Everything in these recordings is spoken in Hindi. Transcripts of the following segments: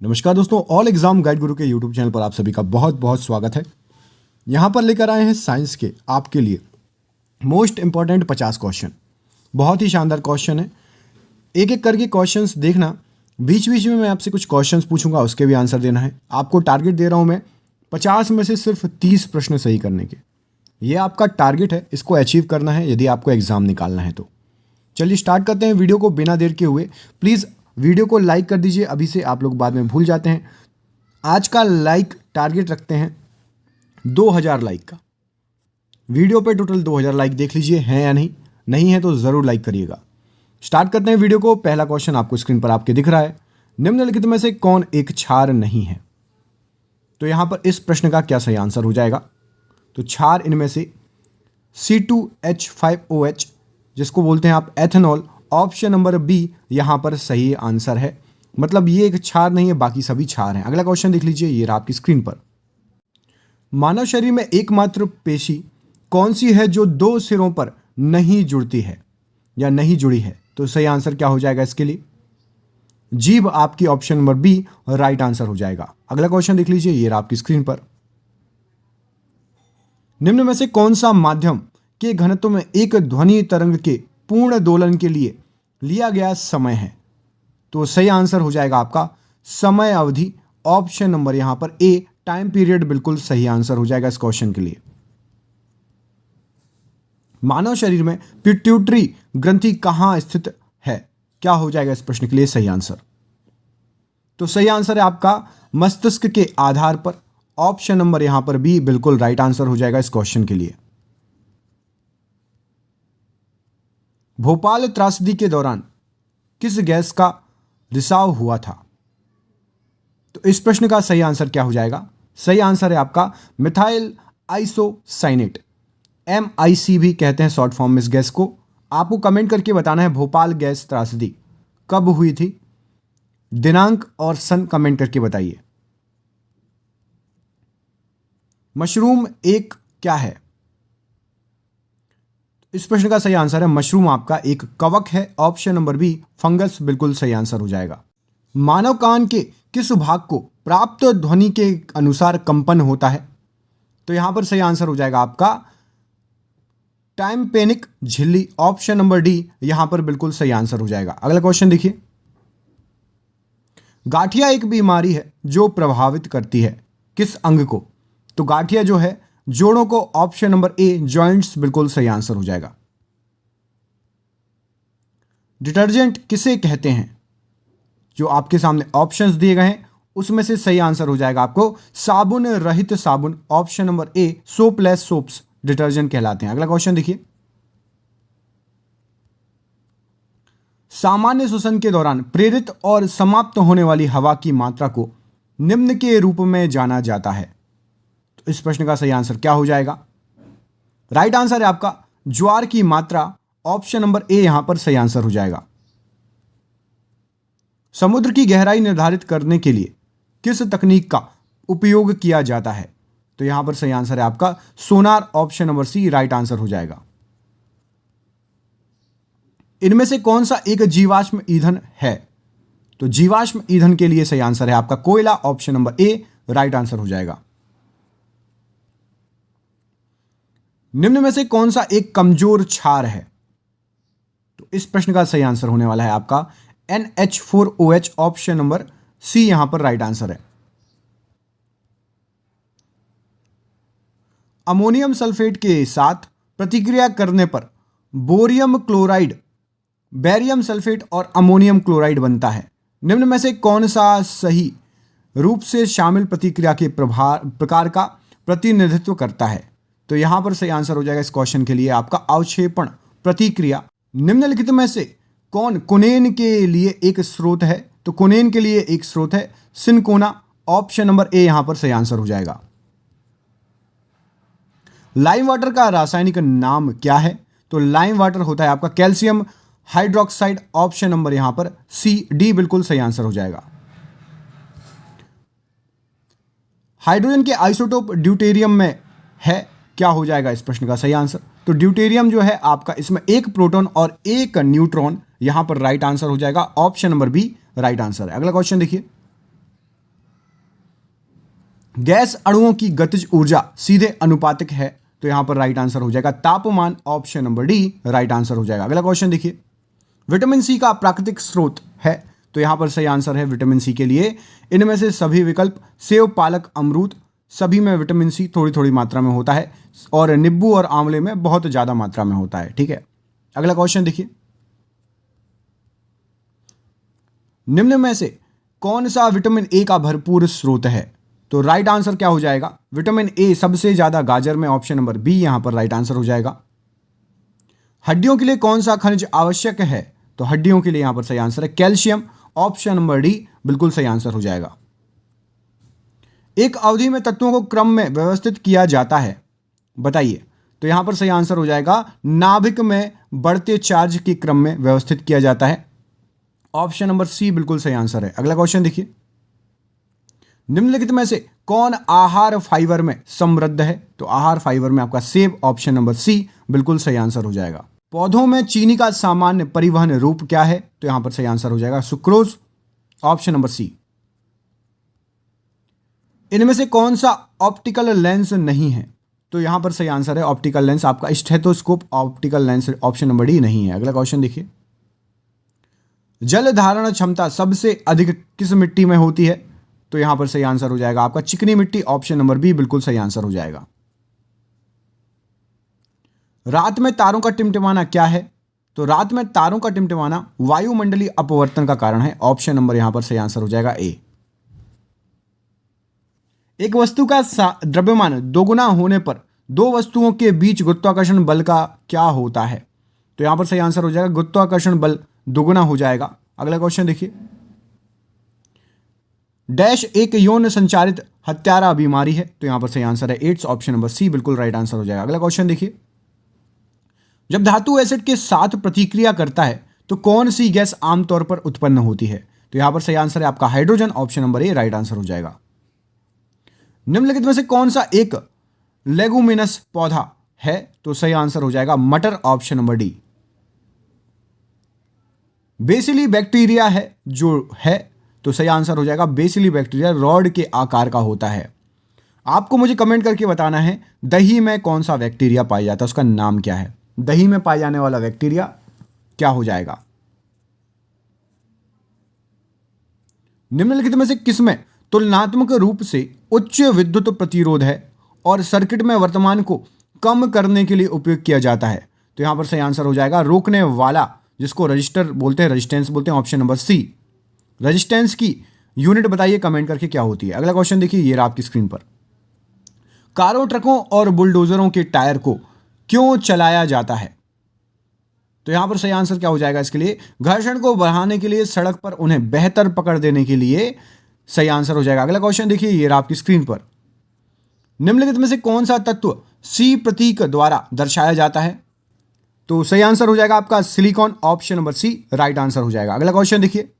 नमस्कार दोस्तों, ऑल एग्जाम गाइड गुरु के यूट्यूब चैनल पर आप सभी का बहुत बहुत स्वागत है। यहाँ पर लेकर आए हैं साइंस के आपके लिए मोस्ट इंपॉर्टेंट 50 क्वेश्चन। बहुत ही शानदार क्वेश्चन है। एक एक करके क्वेश्चंस देखना, बीच बीच में मैं आपसे कुछ क्वेश्चंस पूछूंगा, उसके भी आंसर देना है। आपको टारगेट दे रहा हूँ मैं 50 में से सिर्फ 30 प्रश्न सही करने के। ये आपका टारगेट है, इसको अचीव करना है यदि आपको एग्ज़ाम निकालना है तो। चलिए स्टार्ट करते हैं वीडियो को बिना देर के हुए। प्लीज़ वीडियो को लाइक कर दीजिए, अभी से आप लोग बाद में भूल जाते हैं। आज का लाइक टारगेट रखते हैं 2000 लाइक का। वीडियो पे टोटल 2000 लाइक देख लीजिए हैं या नहीं, नहीं है तो ज़रूर लाइक करिएगा। स्टार्ट करते हैं वीडियो को। पहला क्वेश्चन आपको स्क्रीन पर आपके दिख रहा है, निम्नलिखित में से कौन एक क्षार नहीं है? तो यहाँ पर इस प्रश्न का क्या सही आंसर हो जाएगा? तो क्षार इनमें से C2H5OH जिसको बोलते हैं आप एथेनॉल, ऑप्शन नंबर बी यहाँ पर सही आंसर है। मतलब ये एक क्षार नहीं है, बाकी सभी क्षार हैं। अगला क्वेश्चन देख लीजिए, ये रहा आपकी स्क्रीन पर। मानव शरीर में एकमात्र पेशी कौन सी है जो दो सिरों पर नहीं जुड़ती है या नहीं जुड़ी है? तो सही आंसर क्या हो जाएगा इसके लिए? जीभ आपकी option number B right answer हो जाएगा। अगला क्वेश्चन देख लीजिए, ये रहा आपकी स्क्रीन पर। निम्न में से कौन सा माध्यम के घनत्व में एक ध्वनि तरंग के पूर्ण दोलन के लिए लिया गया समय है? तो सही आंसर हो जाएगा आपका समय अवधि, ऑप्शन नंबर यहां पर ए टाइम पीरियड बिल्कुल सही आंसर हो जाएगा इस क्वेश्चन के लिए। मानव शरीर में पिट्यूटरी ग्रंथि कहां स्थित है? क्या हो जाएगा इस प्रश्न के लिए सही आंसर? तो सही आंसर है आपका मस्तिष्क के आधार पर, ऑप्शन नंबर यहां पर बी बिल्कुल राइट आंसर हो जाएगा इस क्वेश्चन के लिए। भोपाल त्रासदी के दौरान किस गैस का रिसाव हुआ था? तो इस प्रश्न का सही आंसर क्या हो जाएगा? सही आंसर है आपका मिथाइल आइसोसाइनेट, MIC भी कहते हैं शॉर्ट फॉर्म में इस गैस को। आपको कमेंट करके बताना है भोपाल गैस त्रासदी कब हुई थी, दिनांक और सन कमेंट करके बताइए। मशरूम एक क्या है? इस प्रश्न का सही आंसर है मशरूम आपका एक कवक है, ऑप्शन नंबर बी फंगस बिल्कुल सही आंसर हो जाएगा। मानव कान के किस भाग को प्राप्त ध्वनि के अनुसार कंपन होता है? तो यहां पर सही आंसर हो जाएगा आपका टाइम्पेनिक झिल्ली, ऑप्शन नंबर डी यहां पर बिल्कुल सही आंसर हो जाएगा। अगला क्वेश्चन देखिए। गाठिया एक बीमारी है जो प्रभावित करती है किस अंग को? तो गाठिया जो है जोड़ों को, ऑप्शन नंबर ए जॉइंट्स बिल्कुल सही आंसर हो जाएगा। डिटर्जेंट किसे कहते हैं? जो आपके सामने ऑप्शंस दिए गए हैं उसमें से सही आंसर हो जाएगा आपको साबुन रहित साबुन, option number A soapless soaps detergent कहलाते हैं। अगला क्वेश्चन देखिए। सामान्य श्वसन के दौरान प्रेरित और समाप्त होने वाली हवा की मात्रा को निम्न के रूप में जाना जाता है। तो इस प्रश्न का सही आंसर क्या हो जाएगा? राइट आंसर है आपका ज्वार की मात्रा, ऑप्शन नंबर ए यहां पर सही आंसर हो जाएगा। समुद्र की गहराई निर्धारित करने के लिए किस तकनीक का उपयोग किया जाता है? तो यहां पर सही आंसर है आपका sonar, option number C right answer हो जाएगा। इनमें से कौन सा एक जीवाश्म ईंधन है? तो जीवाश्म ईंधन के लिए सही आंसर है आपका कोयला, ऑप्शन नंबर ए राइट आंसर हो जाएगा। निम्न में से कौन सा एक कमजोर क्षार है? तो इस प्रश्न का सही आंसर होने वाला है आपका NH4OH, ऑप्शन नंबर सी यहां पर राइट आंसर है। अमोनियम सल्फेट के साथ प्रतिक्रिया करने पर बोरियम क्लोराइड, बैरियम सल्फेट और अमोनियम क्लोराइड बनता है। निम्न में से कौन सा सही रूप से शामिल प्रतिक्रिया के प्रकार का प्रतिनिधित्व करता है? तो यहां पर सही आंसर हो जाएगा इस क्वेश्चन के लिए आपका अवक्षेपण प्रतिक्रिया। निम्नलिखित में से कौन कुनेन के लिए एक स्रोत है? तो कुनेन के लिए एक स्रोत है सिनकोना, ऑप्शन नंबर ए यहां पर सही आंसर हो जाएगा। लाइम वाटर का रासायनिक नाम क्या है? तो लाइम वाटर होता है आपका कैल्शियम हाइड्रोक्साइड, ऑप्शन नंबर यहां पर सी डी बिल्कुल सही आंसर हो जाएगा। हाइड्रोजन के आइसोटोप ड्यूटेरियम में है, क्या हो जाएगा इस प्रश्न का सही आंसर? तो ड्यूटेरियम जो है आपका इसमें एक प्रोटॉन और एक न्यूट्रॉन, यहां पर राइट आंसर हो जाएगा, option number B right answer है। अगला क्वेश्चन देखिए। गैस अणुओं की गतिज ऊर्जा सीधे अनुपातिक है, तो यहां पर राइट आंसर हो जाएगा तापमान, option number D right answer हो जाएगा। अगला क्वेश्चन देखिए, विटामिन सी का प्राकृतिक स्रोत है, तो यहां पर सही आंसर है विटामिन सी के लिए इनमें से सभी विकल्प, सेव, पालक, अमरूद, सभी में विटामिन सी थोड़ी थोड़ी मात्रा में होता है और नींबू और आंवले में बहुत ज्यादा मात्रा में होता है। ठीक है, अगला क्वेश्चन देखिए, निम्न में से कौन सा विटामिन ए का भरपूर स्रोत है, तो राइट आंसर क्या हो जाएगा, विटामिन ए सबसे ज्यादा गाजर में, ऑप्शन नंबर बी यहां पर राइट आंसर हो जाएगा। हड्डियों के लिए कौन सा खनिज आवश्यक है, तो हड्डियों के लिए यहां पर सही आंसर है कैल्शियम, ऑप्शन नंबर डी बिल्कुल सही आंसर हो जाएगा। एक अवधि में तत्वों को क्रम में व्यवस्थित किया जाता है, बताइए, तो यहां पर सही आंसर हो जाएगा नाभिक में बढ़ते चार्ज के क्रम में व्यवस्थित किया जाता है, ऑप्शन नंबर सी बिल्कुल सही आंसर है। अगला क्वेश्चन देखिए, निम्नलिखित में से कौन आहार फाइबर में समृद्ध है, तो आहार फाइबर में आपका सेब, ऑप्शन नंबर सी बिल्कुल सही आंसर हो जाएगा। पौधों में चीनी का सामान्य परिवहन रूप क्या है, तो यहां पर सही आंसर हो जाएगा सुक्रोज, ऑप्शन नंबर सी। इनमें से कौन सा ऑप्टिकल लेंस नहीं है, तो यहां पर सही आंसर है ऑप्टिकल लेंस आपका stethoscope, optical lens, option number D नहीं है। अगला क्वेश्चन देखिए, जल धारण क्षमता सबसे अधिक किस मिट्टी में होती है, तो यहां पर सही आंसर हो जाएगा आपका चिकनी मिट्टी, ऑप्शन नंबर बी बिल्कुल सही आंसर हो जाएगा। रात में तारों का टिमटिमाना क्या है, तो रात में तारों का टिमटिमाना वायुमंडलीय अपवर्तन का कारण है, ऑप्शन नंबर यहां पर सही आंसर हो जाएगा ए। एक वस्तु का द्रव्यमान दोगुना होने पर दो वस्तुओं के बीच गुरुत्वाकर्षण बल का क्या होता है, तो यहां पर सही आंसर हो जाएगा गुरुत्वाकर्षण बल दोगुना हो जाएगा। अगला क्वेश्चन देखिए, डैश एक यौन संचारित हत्यारा बीमारी है, तो यहां पर सही आंसर है एड्स, ऑप्शन नंबर सी बिल्कुल राइट आंसर हो जाएगा। अगला क्वेश्चन देखिए, जब धातु एसिड के साथ प्रतिक्रिया करता है तो कौन सी गैस आमतौर पर उत्पन्न होती है, तो यहां पर सही आंसर है आपका हाइड्रोजन, ऑप्शन नंबर ए राइट आंसर हो जाएगा। निम्नलिखित में से कौन सा एक लेगुमिनस पौधा है, तो सही आंसर हो जाएगा मटर, option number D. Bacilli bacteria है जो है, तो सही आंसर हो जाएगा बेसिली बैक्टीरिया रॉड के आकार का होता है। आपको मुझे कमेंट करके बताना है दही में कौन सा बैक्टीरिया पाया जाता है, उसका नाम क्या है, दही में पाया जाने वाला बैक्टीरिया क्या हो जाएगा। निम्नलिखित में से किसमें तुलनात्मक रूप से उच्च विद्युत प्रतिरोध है और सर्किट में वर्तमान को कम करने के लिए उपयोग किया जाता है, तो यहां पर सही आंसर हो जाएगा रोकने वाला, जिसको रजिस्टर बोलते हैं, रेजिस्टेंस बोलते हैं, ऑप्शन नंबर सी। रेजिस्टेंस की यूनिट बताइए कमेंट करके क्या होती है। अगला क्वेश्चन देखिए, ये रहा आपकी स्क्रीन पर, कारों, ट्रकों और बुलडोजरों के टायर को क्यों चलाया जाता है, तो यहां पर सही आंसर क्या हो जाएगा इसके लिए, घर्षण को बढ़ाने के लिए, सड़क पर उन्हें बेहतर पकड़ देने के लिए, सही आंसर हो जाएगा। अगला क्वेश्चन देखिए, ये रहा आपकी स्क्रीन पर, निम्नलिखित में से कौन सा तत्व सी प्रतीक द्वारा दर्शाया जाता है, तो सही आंसर हो जाएगा आपका silicon, option number C right answer हो जाएगा। अगला क्वेश्चन देखिए,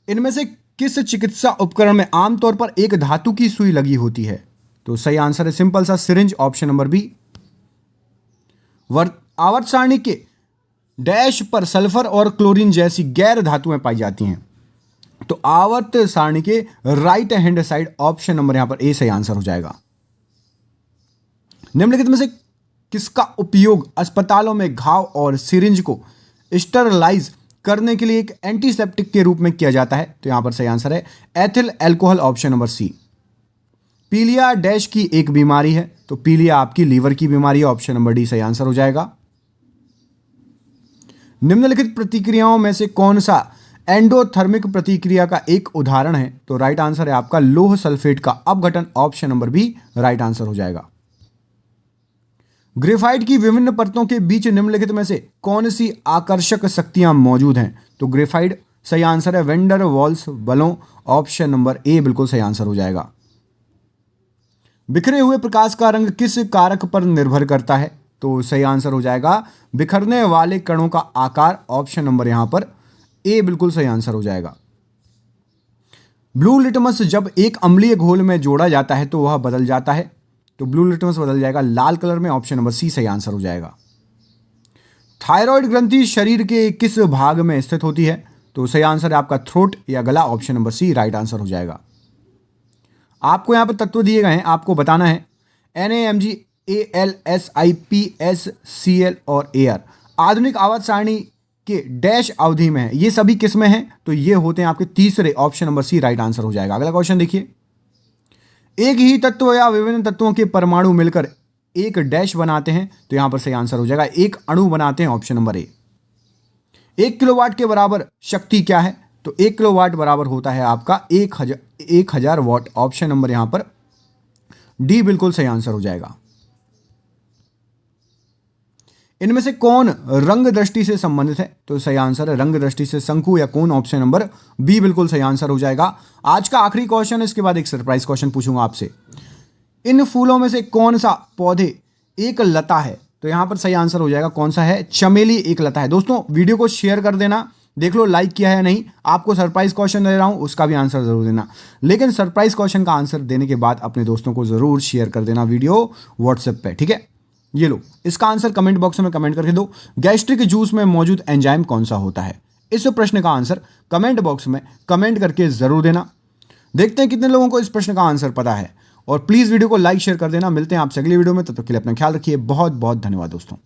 इनमें से किस चिकित्सा उपकरण में आमतौर पर एक धातु की सुई लगी होती है, तो सही आंसर है सिंपल सा सिरिंज, ऑप्शन नंबर बी। आवर्त सारणी के डैश पर सल्फर और क्लोरीन जैसी गैर धातुएं पाई जाती हैं, तो आवर्त सारणी के right hand side, option number यहां पर ए सही आंसर हो जाएगा। निम्नलिखित में से किसका उपयोग अस्पतालों में घाव और सिरिंज को स्टरलाइज करने के लिए एक एंटीसेप्टिक के रूप में किया जाता है, तो यहां पर सही आंसर है ethyl alcohol, option number C. पीलिया डैश की एक बीमारी है, तो पीलिया आपकी लीवर की बीमारी है, ऑप्शन नंबर डी सही आंसर हो जाएगा। निम्नलिखित प्रतिक्रियाओं में से कौन सा एंडोथर्मिक प्रतिक्रिया का एक उदाहरण है, तो राइट आंसर है आपका लोह सल्फेट का अपघटन, option number B right answer हो जाएगा। ग्रेफाइट की विभिन्न परतों के बीच निम्नलिखित में से कौन सी आकर्षक शक्तियां मौजूद हैं, तो ग्रेफाइट सही आंसर है वेंडर वॉल्स बलों, ऑप्शन नंबर ए बिल्कुल सही आंसर हो जाएगा। बिखरे हुए प्रकाश का रंग किस कारक पर निर्भर करता है, तो सही आंसर हो जाएगा बिखरने वाले कणों का आकार, ऑप्शन नंबर यहां पर ए बिल्कुल सही आंसर हो जाएगा। ब्लू लिटमस जब एक अम्लीय घोल में जोड़ा जाता है तो वह बदल जाता है, तो ब्लू लिटमस बदल जाएगा लाल कलर में, ऑप्शन नंबर सी सही आंसर हो जाएगा। थायराइड ग्रंथि शरीर के किस भाग में स्थित होती है, तो सही आंसर है आपका थ्रोट या गला, option number C right answer हो जाएगा। आपको यहाँ पर तत्व दिए गए हैं, आपको बताना है NAMG ALSIPSCL और AR आधुनिक आवर्त सारणी के डैश अवधि में है। ये सभी किस में हैं? तो ये होते हैं आपके तीसरे, option number C right answer हो जाएगा। अगला क्वेश्चन देखिए, एक ही तत्व या विभिन्न तत्वों के परमाणु मिलकर एक डैश बनाते हैं, तो यहां पर सही आंसर हो जाएगा एक अणु बनाते हैं, ऑप्शन नंबर ए। 1 किलोवाट के बराबर शक्ति क्या है? तो 1 किलोवाट बराबर होता है आपका 1000 वाट, ऑप्शन नंबर यहां पर डी बिल्कुल सही आंसर हो जाएगा। इनमें से कौन रंग दृष्टि से संबंधित है? तो सही आंसर है रंग दृष्टि से शंकु या कोन, ऑप्शन नंबर बी बिल्कुल सही आंसर हो जाएगा। आज का आखिरी क्वेश्चन है, इसके बाद एक सरप्राइज क्वेश्चन पूछूंगा आपसे। इन फूलों में से कौन सा पौधे एक लता है? तो यहां पर सही आंसर हो जाएगा कौन सा है? चमेली एक लता है। दोस्तों वीडियो को शेयर कर देना, देख लो लाइक किया है नहीं। आपको सरप्राइज क्वेश्चन दे रहा हूं, उसका भी आंसर जरूर देना, लेकिन सरप्राइज क्वेश्चन का आंसर देने के बाद अपने दोस्तों को जरूर शेयर कर देना वीडियो व्हाट्सएप पे, ठीक है। ये लो, इसका आंसर कमेंट बॉक्स में कमेंट करके दो। गैस्ट्रिक जूस में मौजूद एंजाइम कौन सा होता है? इस प्रश्न का आंसर कमेंट बॉक्स में कमेंट करके जरूर देना। देखते हैं कितने लोगों को इस प्रश्न का आंसर पता है, और प्लीज वीडियो को लाइक शेयर कर देना। मिलते हैं आपसे अगली वीडियो में, तब तक के लिए अपना ख्याल रखिए। बहुत बहुत धन्यवाद दोस्तों।